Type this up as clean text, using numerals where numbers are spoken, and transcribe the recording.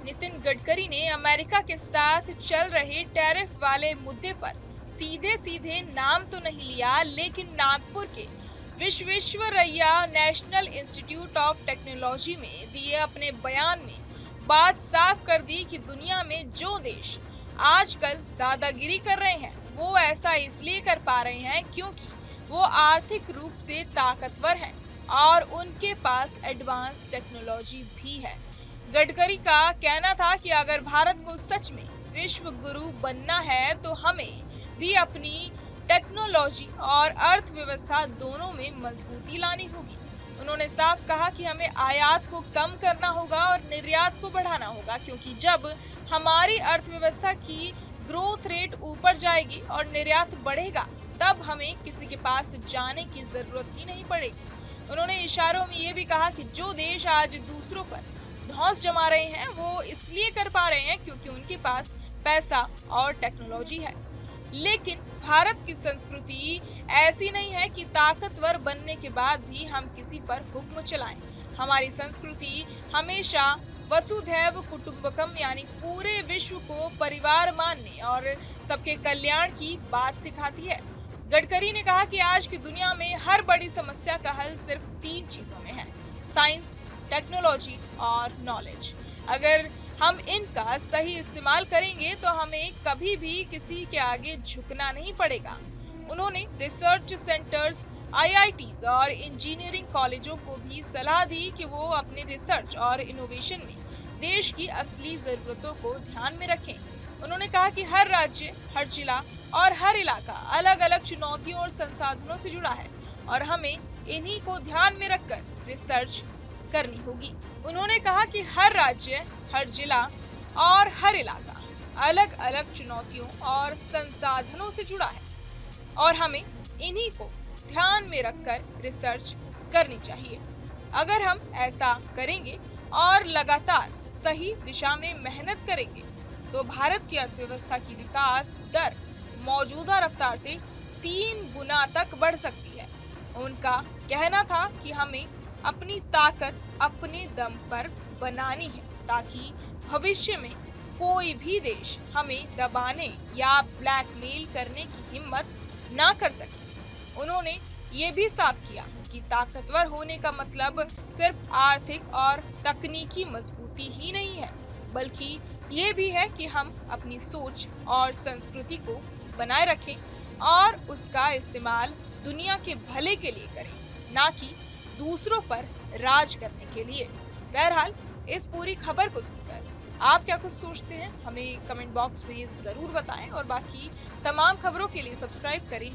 नितिन गडकरी ने अमेरिका के साथ चल रहे टैरिफ वाले मुद्दे पर सीधे सीधे नाम तो नहीं लिया, लेकिन नागपुर के Visvesvaraya national institute of technology में दिए अपने बयान में बात साफ कर दी कि दुनिया में जो देश आजकल दादागिरी कर रहे हैं वो ऐसा इसलिए कर पा रहे हैं क्योंकि वो आर्थिक रूप से ताकतवर हैं और उनके पास एडवांस टेक्नोलॉजी भी है। गडकरी का कहना था कि अगर भारत को सच में विश्व गुरु बनना है तो हमें भी अपनी टेक्नोलॉजी और अर्थव्यवस्था दोनों में मजबूती लानी होगी। उन्होंने साफ कहा कि हमें आयात को कम करना होगा और निर्यात को बढ़ाना होगा, क्योंकि जब हमारी अर्थव्यवस्था की ग्रोथ रेट ऊपर जाएगी और निर्यात बढ़ेगा तब हमें किसी के पास जाने की जरूरत ही नहीं पड़ेगी। उन्होंने इशारों में ये भी कहा कि जो देश आज दूसरों पर धौंस जमा रहे हैं वो इसलिए कर पा रहे हैं क्योंकि उनके पास पैसा और टेक्नोलॉजी है। लेकिन भारत की संस्कृति ऐसी नहीं है कि ताकतवर बनने के बाद भी हम किसी पर हुक्म चलाएं। हमारी संस्कृति हमेशा वसुधैव कुटुंबकम यानी पूरे विश्व को परिवार मानने और सबके कल्याण की बात सिखाती है। गडकरी ने कहा कि आज की दुनिया में हर बड़ी समस्या का हल सिर्फ 3 चीजों में है: साइंस, टेक्नोलॉजी और नॉलेज। अगर हम इनका सही इस्तेमाल करेंगे तो हमें कभी भी किसी के आगे झुकना नहीं पड़ेगा। उन्होंने रिसर्च सेंटर्स, आईआईटीज और इंजीनियरिंग कॉलेजों को भी सलाह दी कि वो अपने रिसर्च और इनोवेशन में देश की असली जरूरतों को ध्यान में रखें। उन्होंने कहा कि हर राज्य, हर जिला और हर इलाका अलग अलग चुनौतियों और संसाधनों से जुड़ा है और हमें इन्हीं को ध्यान में रखकर रिसर्च करनी होगी। उन्होंने कहा कि हर राज्य, हर जिला और हर इलाका अलग अलग चुनौतियों और संसाधनों से जुड़ा है और हमें इन्हीं को ध्यान में रखकर रिसर्च करनी चाहिए। अगर हम ऐसा करेंगे और लगातार सही दिशा में मेहनत करेंगे तो भारत की अर्थव्यवस्था की विकास दर मौजूदा रफ्तार से 3 गुना तक बढ़ सकती है। उनका कहना था कि हमें अपनी ताकत अपने दम पर बनानी है ताकि भविष्य में कोई भी देश हमें दबाने या ब्लैकमेल करने की हिम्मत ना कर सके। उन्होंने ये भी साफ किया कि ताकतवर होने का मतलब सिर्फ आर्थिक और तकनीकी मजबूती ही नहीं है, बल्कि ये भी है कि हम अपनी सोच और संस्कृति को बनाए रखें और उसका इस्तेमाल दुनिया के भले के लिए करें, ना कि दूसरों पर राज करने के लिए। बहरहाल इस पूरी खबर को सुनकर आप क्या कुछ सोचते हैं, हमें कमेंट बॉक्स में जरूर बताएं और बाकी तमाम खबरों के लिए सब्सक्राइब करें।